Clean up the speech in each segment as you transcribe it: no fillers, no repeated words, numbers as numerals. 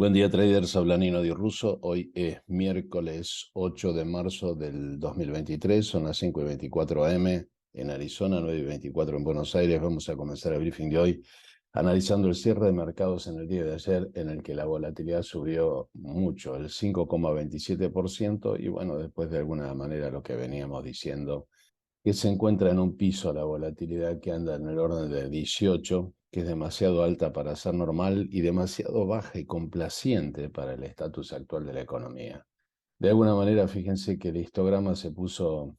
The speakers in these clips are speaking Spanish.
Buen día, traders. Habla Nino Di Russo. Hoy es miércoles 8 de marzo del 2023. Son las 5:24 AM en Arizona, 9:24 en Buenos Aires. Vamos a comenzar el briefing de hoy analizando el cierre de mercados en el día de ayer, en el que la volatilidad subió mucho, el 5,27%. Y bueno, después de alguna manera lo que veníamos diciendo, que se encuentra en un piso la volatilidad que anda en el orden de 18, que es demasiado alta para ser normal y demasiado baja y complaciente para el estatus actual de la economía. De alguna manera, fíjense que el histograma se puso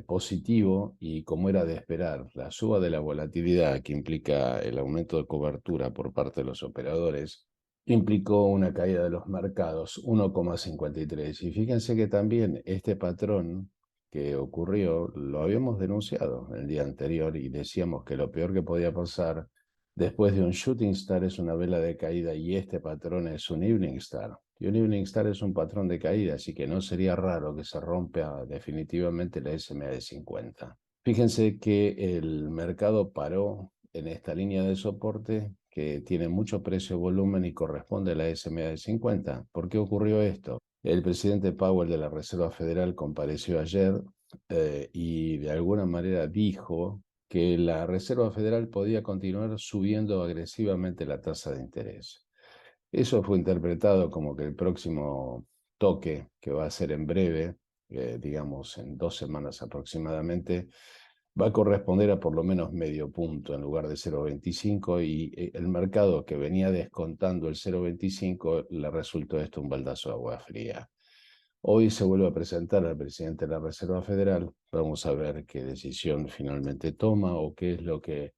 positivo y, como era de esperar, la suba de la volatilidad, que implica el aumento de cobertura por parte de los operadores, implicó una caída de los mercados 1,53. Y fíjense que también este patrón que ocurrió lo habíamos denunciado el día anterior y decíamos que lo peor que podía pasar después de un shooting star es una vela de caída, y este patrón es un evening star. Y un evening star es un patrón de caída, así que no sería raro que se rompa definitivamente la SMA de 50. Fíjense que el mercado paró en esta línea de soporte que tiene mucho precio-volumen y corresponde a la SMA de 50. ¿Por qué ocurrió esto? El presidente Powell de la Reserva Federal compareció ayer y de alguna manera dijo que la Reserva Federal podía continuar subiendo agresivamente la tasa de interés. Eso fue interpretado como que el próximo toque, que va a ser en breve, digamos en 2 semanas aproximadamente, va a corresponder a por lo menos medio punto en lugar de 0,25, y el mercado, que venía descontando el 0,25, le resultó esto un baldazo de agua fría. Hoy se vuelve a presentar al presidente de la Reserva Federal. Vamos a ver qué decisión finalmente toma o qué es lo que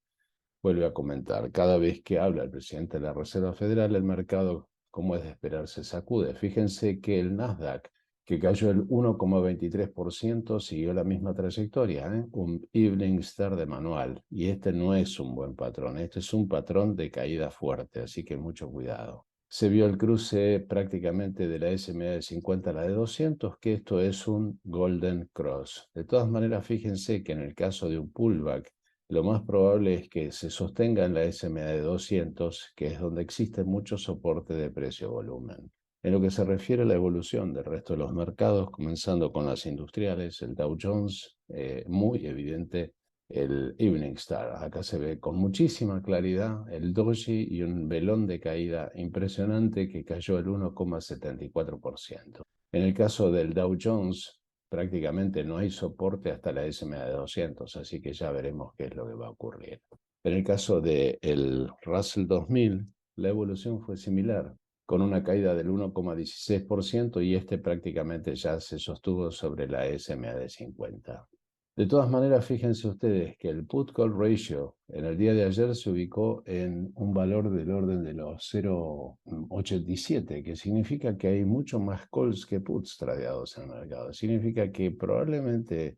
vuelve a comentar. Cada vez que habla el presidente de la Reserva Federal, el mercado, como es de esperar, se sacude. Fíjense que el Nasdaq, que cayó el 1,23%, siguió la misma trayectoria, un evening star de manual. Y este no es un buen patrón, este es un patrón de caída fuerte, así que mucho cuidado. Se vio el cruce prácticamente de la SMA de 50 a la de 200, que esto es un golden cross. De todas maneras, fíjense que en el caso de un pullback, lo más probable es que se sostenga en la SMA de 200, que es donde existe mucho soporte de precio-volumen. En lo que se refiere a la evolución del resto de los mercados, comenzando con las industriales, el Dow Jones, muy evidente el Evening Star. Acá se ve con muchísima claridad el doji y un velón de caída impresionante que cayó el 1,74%. En el caso del Dow Jones, prácticamente no hay soporte hasta la SMA de 200, así que ya veremos qué es lo que va a ocurrir. En el caso del Russell 2000, la evolución fue similar, con una caída del 1,16%, y este prácticamente ya se sostuvo sobre la SMA de 50. De todas maneras, fíjense ustedes que el put-call ratio en el día de ayer se ubicó en un valor del orden de los 0,87, que significa que hay mucho más calls que puts tradeados en el mercado. Significa que probablemente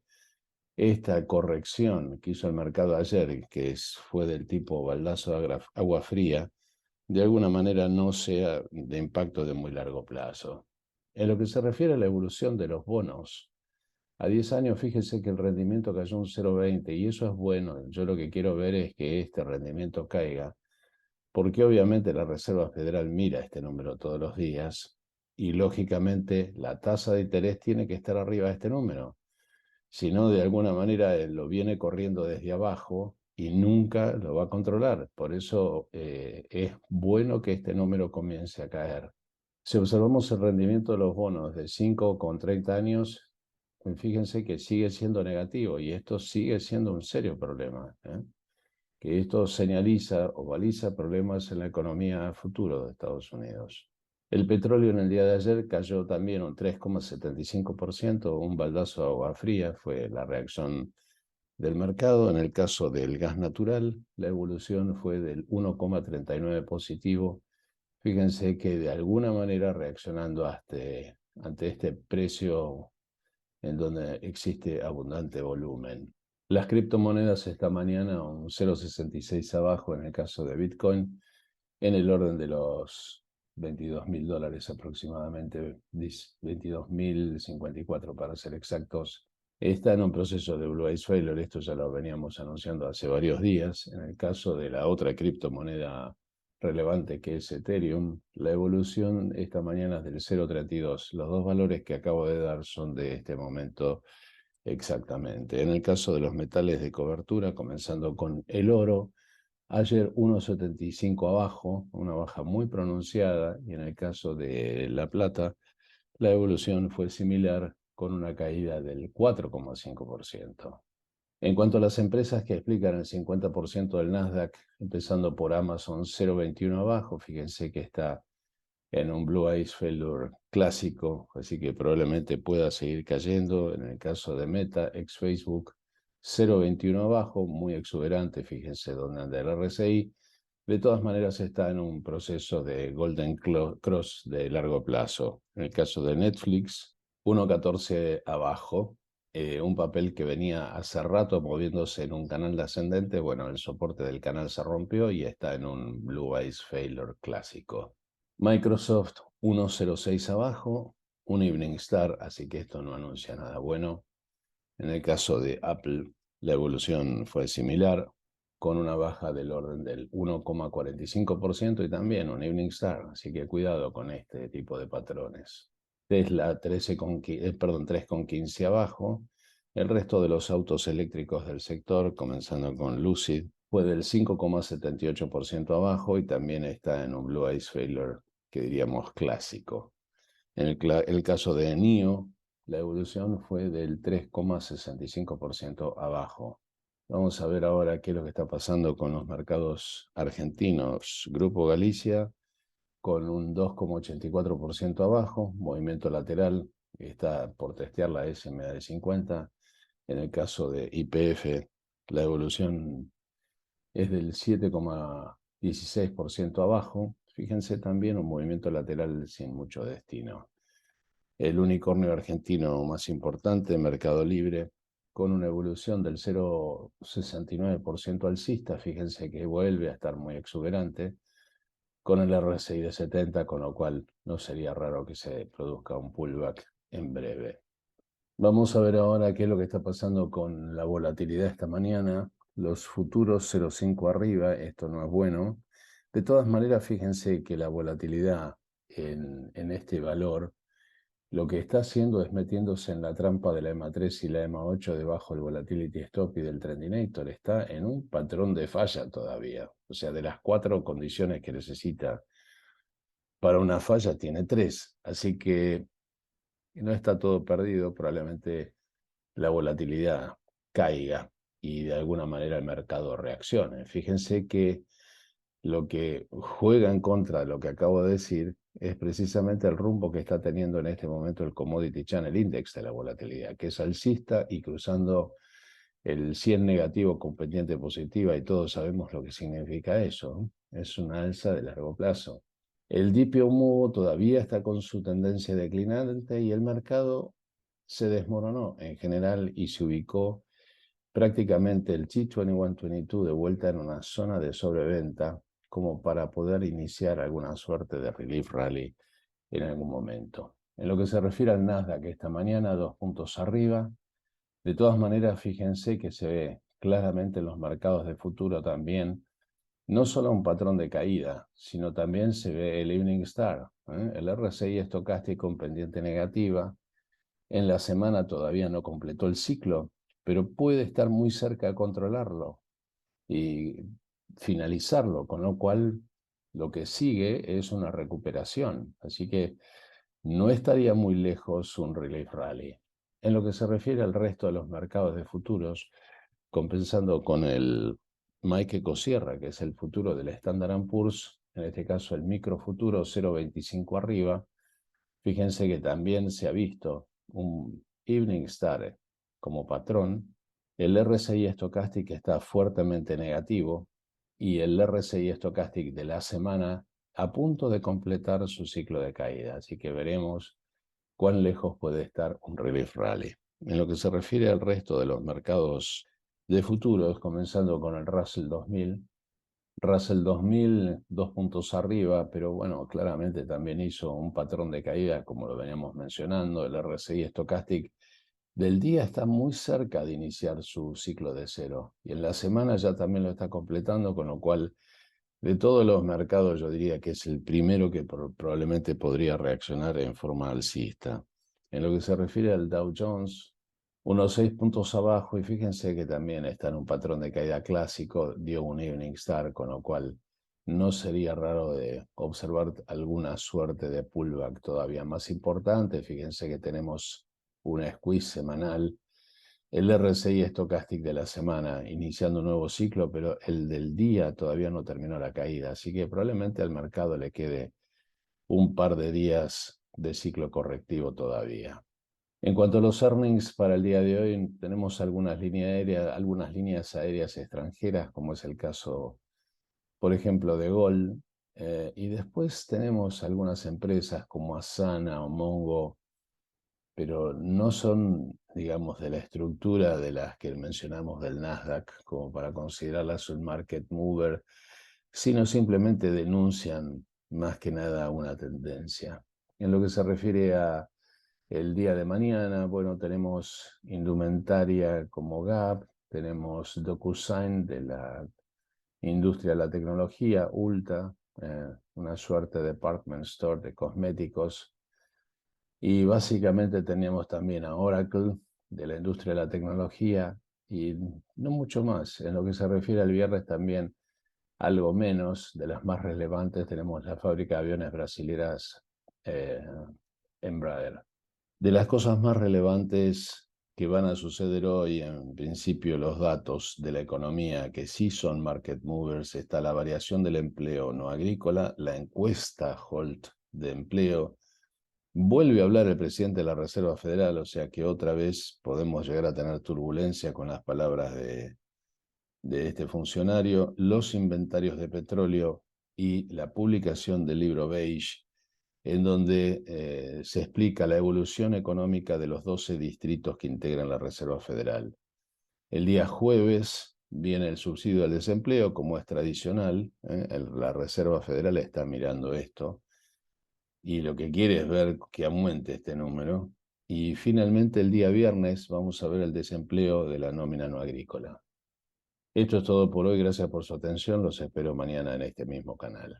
esta corrección que hizo el mercado ayer, fue del tipo baldazo de agua fría, de alguna manera no sea de impacto de muy largo plazo. En lo que se refiere a la evolución de los bonos, a 10 años, fíjese que el rendimiento cayó un 0,20, y eso es bueno. Yo lo que quiero ver es que este rendimiento caiga, porque obviamente la Reserva Federal mira este número todos los días y lógicamente la tasa de interés tiene que estar arriba de este número. Si no, de alguna manera lo viene corriendo desde abajo y nunca lo va a controlar. Por eso es bueno que este número comience a caer. Si observamos el rendimiento de los bonos de 5 con 30 años, fíjense que sigue siendo negativo, y esto sigue siendo un serio problema, que esto señaliza o baliza problemas en la economía futuro de Estados Unidos. El petróleo en el día de ayer cayó también un 3,75%, un baldazo de agua fría fue la reacción del mercado. En el caso del gas natural, la evolución fue del 1,39 positivo. Fíjense que de alguna manera reaccionando ante este precio en donde existe abundante volumen. Las criptomonedas esta mañana un 0,66 abajo en el caso de Bitcoin, en el orden de los $22.000 aproximadamente, 22.054 para ser exactos. Está en un proceso de Blue Ice Failure, esto ya lo veníamos anunciando hace varios días. En el caso de la otra criptomoneda relevante que es Ethereum, la evolución esta mañana es del 0,32. Los dos valores que acabo de dar son de este momento exactamente. En el caso de los metales de cobertura, comenzando con el oro, ayer 1,75 abajo, una baja muy pronunciada, y en el caso de la plata, la evolución fue similar con una caída del 4,5%. En cuanto a las empresas que explican el 50% del Nasdaq, empezando por Amazon 0,21 abajo, fíjense que está en un Blue Ice Failure clásico, así que probablemente pueda seguir cayendo. En el caso de Meta, ex Facebook, 0,21 abajo, muy exuberante, fíjense dónde anda el RSI. De todas maneras está en un proceso de Golden Cross de largo plazo. En el caso de Netflix, 1,14 abajo, un papel que venía hace rato moviéndose en un canal ascendente. Bueno, el soporte del canal se rompió y está en un Blue Ice Failure clásico. Microsoft 1,06 abajo, un Evening Star, así que esto no anuncia nada bueno. En el caso de Apple, la evolución fue similar, con una baja del orden del 1,45% y también un Evening Star, así que cuidado con este tipo de patrones. Tesla 3,15 abajo. El resto de los autos eléctricos del sector, comenzando con Lucid, fue del 5,78% abajo y también está en un Blue Ice Failure que diríamos clásico. En el caso de NIO, la evolución fue del 3,65% abajo. Vamos a ver ahora qué es lo que está pasando con los mercados argentinos. Grupo Galicia con un 2,84% abajo, movimiento lateral, está por testear la SMA de 50. En el caso de YPF, la evolución es del 7,16% abajo. Fíjense también un movimiento lateral sin mucho destino. El unicornio argentino más importante, Mercado Libre, con una evolución del 0,69% alcista. Fíjense que vuelve a estar muy exuberante, con el RSI de 70, con lo cual no sería raro que se produzca un pullback en breve. Vamos a ver ahora qué es lo que está pasando con la volatilidad esta mañana. Los futuros 0,5 arriba, esto no es bueno. De todas maneras, fíjense que la volatilidad en este valor lo que está haciendo es metiéndose en la trampa de la EMA3 y la EMA8 debajo del Volatility Stop y del Trendinator. Está en un patrón de falla todavía. O sea, de las 4 condiciones que necesita para una falla, tiene 3. Así que no está todo perdido. Probablemente la volatilidad caiga y de alguna manera el mercado reaccione. Fíjense que lo que juega en contra de lo que acabo de decir es precisamente el rumbo que está teniendo en este momento el Commodity Channel Index de la volatilidad, que es alcista y cruzando el 100 negativo con pendiente positiva, y todos sabemos lo que significa eso, ¿no? Es una alza de largo plazo. El DPO todavía está con su tendencia declinante y el mercado se desmoronó en general y se ubicó prácticamente el T21-22 de vuelta en una zona de sobreventa como para poder iniciar alguna suerte de relief rally en algún momento. En lo que se refiere al Nasdaq esta mañana, 2 puntos arriba. De todas maneras, fíjense que se ve claramente en los mercados de futuro también, no solo un patrón de caída, sino también se ve el Evening Star, el RSI estocástico en pendiente negativa. En la semana todavía no completó el ciclo, pero puede estar muy cerca de controlarlo y finalizarlo, con lo cual lo que sigue es una recuperación. Así que no estaría muy lejos un relief rally. En lo que se refiere al resto de los mercados de futuros, compensando con el Mike Ecosierra, que es el futuro del Standard & Poor's, en este caso el microfuturo 0,25 arriba, fíjense que también se ha visto un Evening Star como patrón. El RSI Stochastic está fuertemente negativo y el RSI Stochastic de la semana a punto de completar su ciclo de caída. Así que veremos cuán lejos puede estar un relief rally. En lo que se refiere al resto de los mercados de futuros, comenzando con el Russell 2000, 2 puntos arriba, pero bueno, claramente también hizo un patrón de caída, como lo veníamos mencionando. El RSI Stochastic del día está muy cerca de iniciar su ciclo de cero, y en la semana ya también lo está completando, con lo cual De todos los mercados, yo diría que es el primero que probablemente podría reaccionar en forma alcista. En lo que se refiere al Dow Jones, unos 6 puntos abajo, y fíjense que también está en un patrón de caída clásico, dio un Evening Star, con lo cual no sería raro de observar alguna suerte de pullback todavía más importante. Fíjense que tenemos una squeeze semanal, el RSI Stochastic de la semana iniciando un nuevo ciclo, pero el del día todavía no terminó la caída, así que probablemente al mercado le quede un par de días de ciclo correctivo todavía. En cuanto a los earnings para el día de hoy, tenemos algunas líneas aéreas extranjeras, como es el caso, por ejemplo, de Gol, y después tenemos algunas empresas como Asana o Mongo, pero no son, digamos, de la estructura de las que mencionamos del Nasdaq, como para considerarlas un market mover, sino simplemente denuncian más que nada una tendencia. En lo que se refiere a el día de mañana, bueno, tenemos indumentaria como Gap, tenemos DocuSign de la industria de la tecnología, Ulta, una suerte de department store de cosméticos, y básicamente teníamos también a Oracle de la industria de la tecnología y no mucho más. En lo que se refiere al viernes también algo menos, de las más relevantes tenemos la fábrica de aviones brasileras Embraer. De las cosas más relevantes que van a suceder hoy, en principio los datos de la economía que sí son market movers, está la variación del empleo no agrícola, la encuesta Holt de empleo. Vuelve a hablar el presidente de la Reserva Federal, o sea que otra vez podemos llegar a tener turbulencia con las palabras de este funcionario, los inventarios de petróleo y la publicación del libro Beige, en donde se explica la evolución económica de los 12 distritos que integran la Reserva Federal. El día jueves viene el subsidio al desempleo, como es tradicional. La Reserva Federal está mirando esto y lo que quiere es ver que aumente este número. Y finalmente el día viernes vamos a ver el desempleo de la nómina no agrícola. Esto es todo por hoy, gracias por su atención, los espero mañana en este mismo canal.